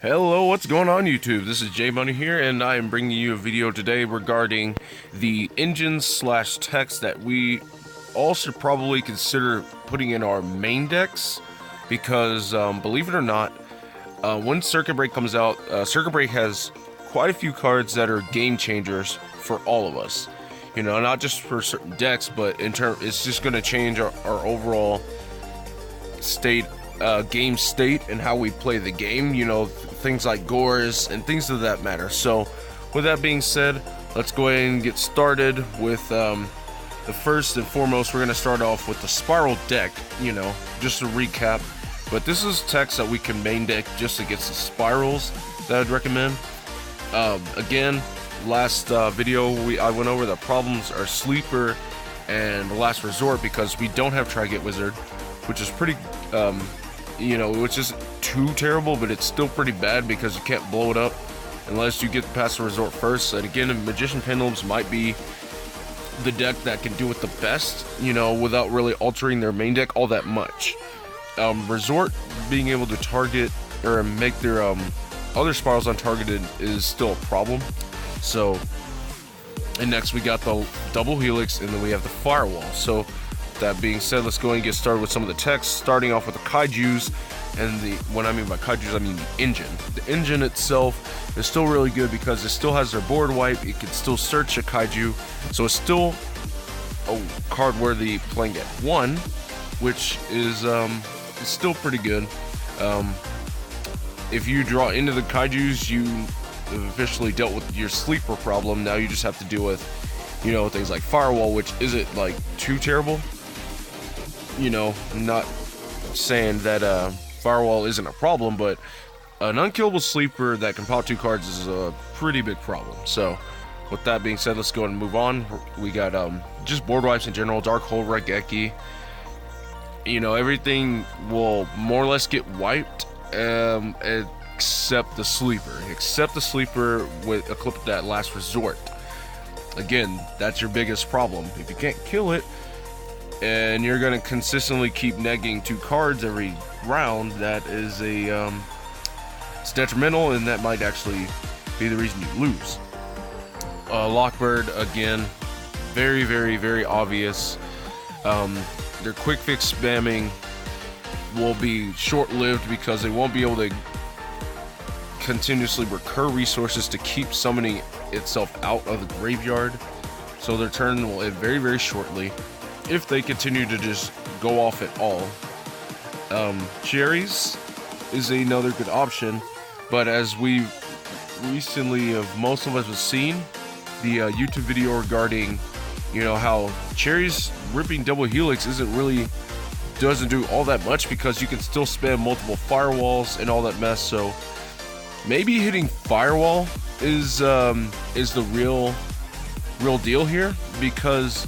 Hello, what's going on YouTube? This is J Money here, and I am bringing you a video today regarding the engines slash techs that we all should probably consider putting in our main decks because, believe it or not, when Circuit Break comes out, Circuit Break has quite a few cards that are game changers for all of us. You know, not just for certain decks, but it's just going to change our overall state, game state, and how we play the game. You know, things like gores and things of that matter. So, with that being said, let's go ahead and get started with the first and foremost. We're going to start off with the Spiral deck. You know, just to recap. But this is text that we can main deck just against the Spirals that I'd recommend. Again, last video I went over the problems are Sleeper and Last Resort because we don't have Tri-Gate Wizard, which is pretty, you know, which isn't too terrible, but it's still pretty bad because you can't blow it up unless you get past the Resort first. And again, Magician Pendulums might be the deck that can do it the best, you know, without really altering their main deck all that much. Resort being able to target or make their other Spirals untargeted is still a problem. So, and next we got the Double Helix, and then we have the Firewall. So, that being said, let's go ahead and get started with some of the text, starting off with the Kaijus. And when I mean by Kaijus, I mean the engine. The engine itself is still really good because it still has their board wipe. It can still search a Kaiju, so it's still a card worthy playing at 1, which is still pretty good. If you draw into the Kaijus, you have officially dealt with your Sleeper problem. Now you just have to deal with, you know, things like Firewall, which isn't like too terrible. You know, I'm not saying that Firewall isn't a problem, but an unkillable Sleeper that can pop 2 cards is a pretty big problem. So, with that being said, let's go ahead and move on. We got just board wipes in general, Dark Hole, Raigeki. You know, everything will more or less get wiped, except the Sleeper. Except the Sleeper with a clip of that Last Resort. Again, that's your biggest problem. If you can't kill it, and you're gonna consistently keep negging 2 cards every round, that is it's detrimental, and that might actually be the reason you lose. Lockbird, again, very, very, very obvious. Their quick fix spamming will be short-lived because they won't be able to continuously recur resources to keep summoning itself out of the graveyard. So their turn will end very, very shortly if they continue to just go off at all. Cherries is another good option, but as we recently most of us have seen the YouTube video regarding, you know, how Cherries ripping Double Helix doesn't do all that much because you can still spam multiple Firewalls and all that mess. So maybe hitting Firewall is the real deal here, because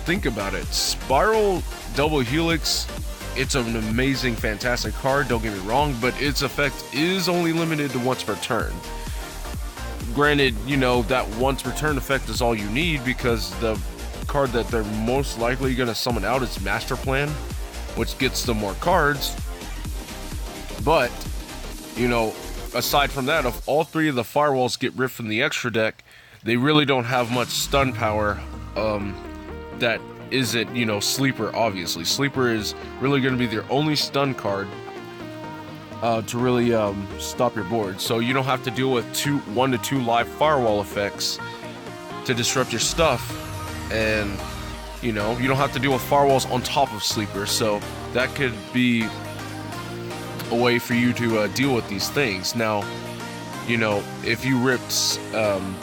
think about it. Spiral Double Helix, it's an amazing, fantastic card, don't get me wrong, but its effect is only limited to once per turn. Granted, you know, that once per turn effect is all you need because the card that they're most likely going to summon out is Master Plan, which gets them more cards. But, you know, aside from that, if all 3 of the Firewalls get ripped from the extra deck, they really don't have much stun power that isn't, you know, Sleeper. Obviously Sleeper is really going to be their only stun card to really stop your board, so you don't have to deal with 1 to 2 live Firewall effects to disrupt your stuff, and you know, you don't have to deal with Firewalls on top of Sleeper. So that could be a way for you to deal with these things. Now, you know, if you ripped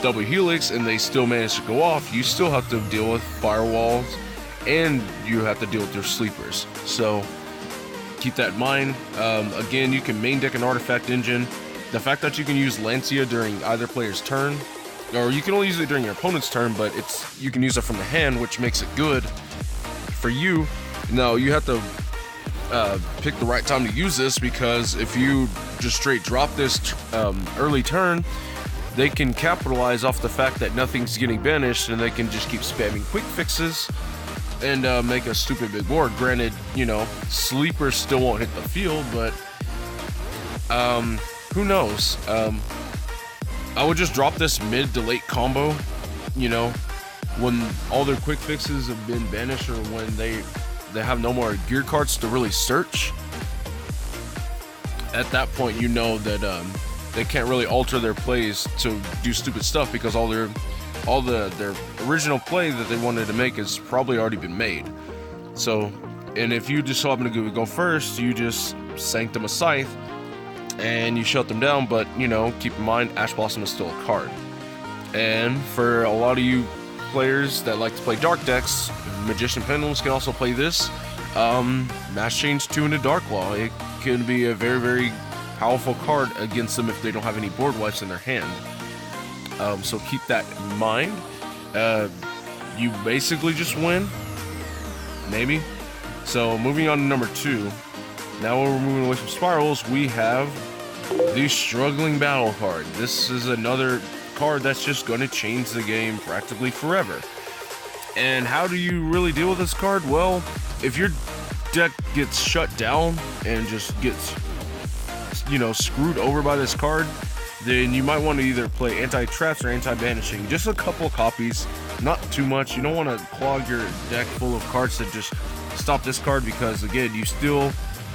Double Helix and they still manage to go off, you still have to deal with Firewalls and you have to deal with your Sleepers. So keep that in mind. Again, you can main deck an Artifact Engine. The fact that you can use Lancia during either player's turn, or you can only use it during your opponent's turn, but you can use it from the hand, which makes it good for you. Now, you have to pick the right time to use this, because if you just straight drop this early turn, they can capitalize off the fact that nothing's getting banished, and they can just keep spamming quick fixes and make a stupid big board. Granted, you know, Sleepers still won't hit the field, but who knows? I would just drop this mid to late combo, you know, when all their quick fixes have been banished, or when they have no more gear cards to really search. At that point, you know that they can't really alter their plays to do stupid stuff, because all their original play that they wanted to make has probably already been made. So, and if you just so happen to go first, you just Sanctum a Scythe and you shut them down. But you know, keep in mind, Ash Blossom is still a card. And for a lot of you players that like to play dark decks, Magician Pendulums can also play this. Mass Change 2 into Dark Law. It can be a very, very powerful card against them if they don't have any board wipes in their hand. So keep that in mind. You basically just win, maybe. So moving on to number 2. Now we're moving away from spirals, we have the Struggling Battle card. This is another card that's just going to change the game practically forever. And how do you really deal with this card? Well, if your deck gets shut down and just gets, you know, screwed over by this card, then you might want to either play anti-traps or anti-banishing. Just a couple copies, not too much. You don't want to clog your deck full of cards that just stop this card, because again,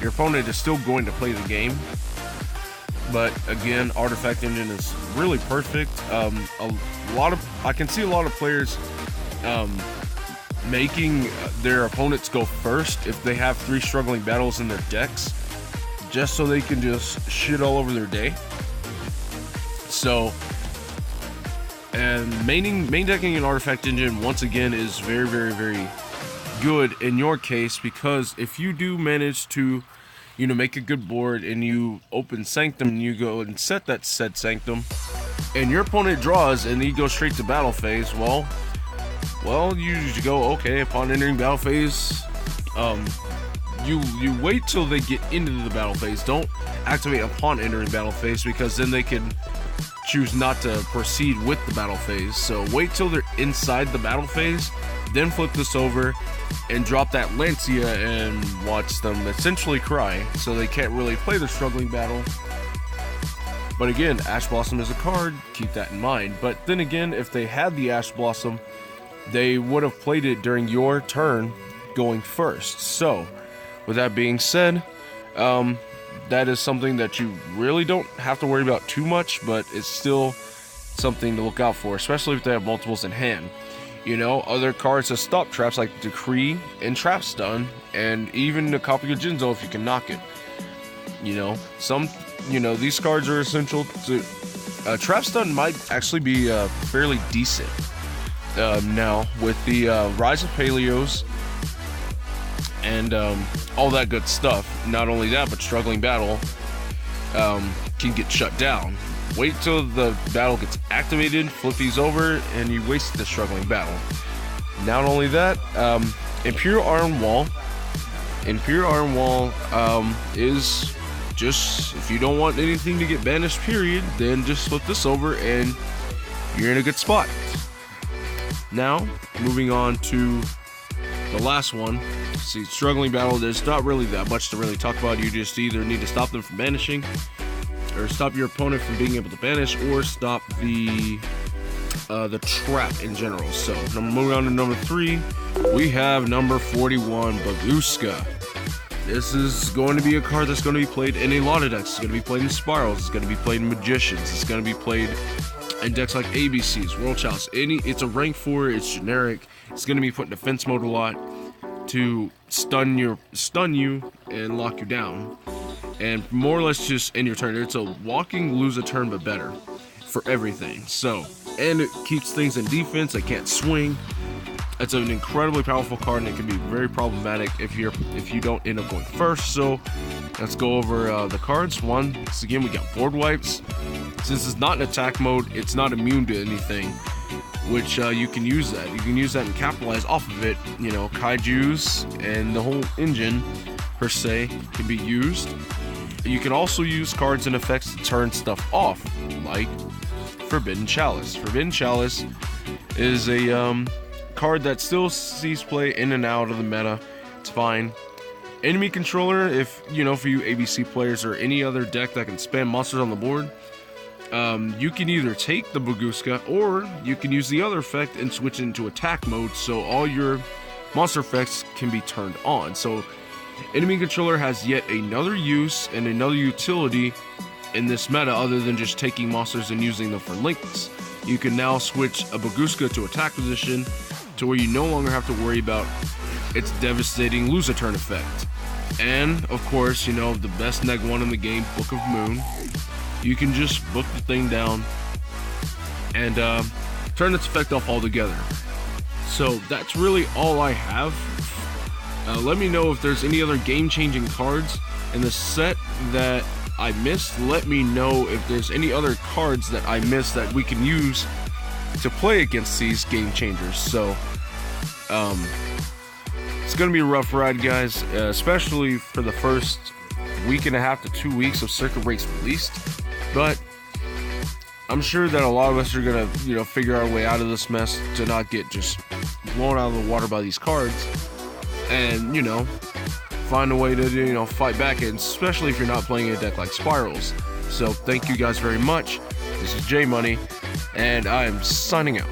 your opponent is still going to play the game. But again, Artifact Engine is really perfect. I can see a lot of players making their opponents go first if they have 3 Struggling Battles in their decks, just so they can just shit all over their day. So, and main decking an Artifact Engine once again is very, very, very good in your case, because if you do manage to, you know, make a good board and you open Sanctum and you go and set that said Sanctum, and your opponent draws and he goes straight to battle phase, well, you go, okay, upon entering battle phase, you wait till they get into the battle phase. Don't activate upon entering battle phase, because then they can choose not to proceed with the battle phase. So wait till they're inside the battle phase, then flip this over and drop that Lancia and watch them essentially cry, so they can't really play the Struggling Battle. But again, Ash Blossom is a card, keep that in mind. But then again, if they had the Ash Blossom, they would have played it during your turn going first. So with that being said, that is something that you really don't have to worry about too much, but it's still something to look out for, especially if they have multiples in hand. You know, other cards that stop traps like Decree and Trap Stun, and even a copy of Jinzo if you can knock it. You know, these cards are essential to. Trap Stun might actually be fairly decent now with the Rise of Paleos and all that good stuff. Not only that, but Struggling Battle can get shut down. Wait till the battle gets activated, flip these over, and you wasted the Struggling Battle. Not only that, Imperial Iron Wall. Imperial Iron Wall is just, if you don't want anything to get banished, period, then just flip this over and you're in a good spot. Now, moving on to the last one. See, Struggling Battle, there's not really that much to really talk about. You just either need to stop them from banishing, or stop your opponent from being able to banish, or stop the trap in general. So, moving on to number 3, we have number 41, Bagooska. This is going to be a card that's going to be played in a lot of decks. It's going to be played in Spirals. It's going to be played in Magicians. It's going to be played in decks like ABCs, World Chalice. It's a rank 4. It's generic. It's going to be put in defense mode a lot to stun you and lock you down, and more or less just end your turn. It's a walking lose a turn but better for everything. So, and it keeps things in defense. They can't swing. It's an incredibly powerful card, and it can be very problematic if you don't end up going first. So let's go over the cards. Once again, we got board wipes. Since it's not in attack mode, it's not immune to anything, which you can use that. You can use that and capitalize off of it. You know, Kaijus and the whole engine per se can be used. You can also use cards and effects to turn stuff off, like Forbidden Chalice. Forbidden Chalice is a card that still sees play in and out of the meta. It's fine. Enemy controller, if you know, for you ABC players or any other deck that can spam monsters on the board, you can either take the Bagooska or you can use the other effect and switch into attack mode, so all your monster effects can be turned on. So enemy controller has yet another use and another utility in this meta other than just taking monsters and using them for links. You can now switch a Bagooska to attack position to where you no longer have to worry about its devastating lose a turn effect. And of course, you know, the best neg one in the game, Book of Moon. You can just book the thing down and turn its effect off altogether. So that's really all I have. Let me know if there's any other game-changing cards in the set that I missed. Let me know if there's any other cards that I missed that we can use to play against these game changers. So it's gonna be a rough ride, guys, especially for the first week and a half to 2 weeks of Circuit Breaks released. But I'm sure that a lot of us are gonna, you know, figure our way out of this mess to not get just blown out of the water by these cards, and, you know, find a way to, you know, fight back, and especially if you're not playing a deck like Spirals. So thank you guys very much. This is J Money, and I am signing out.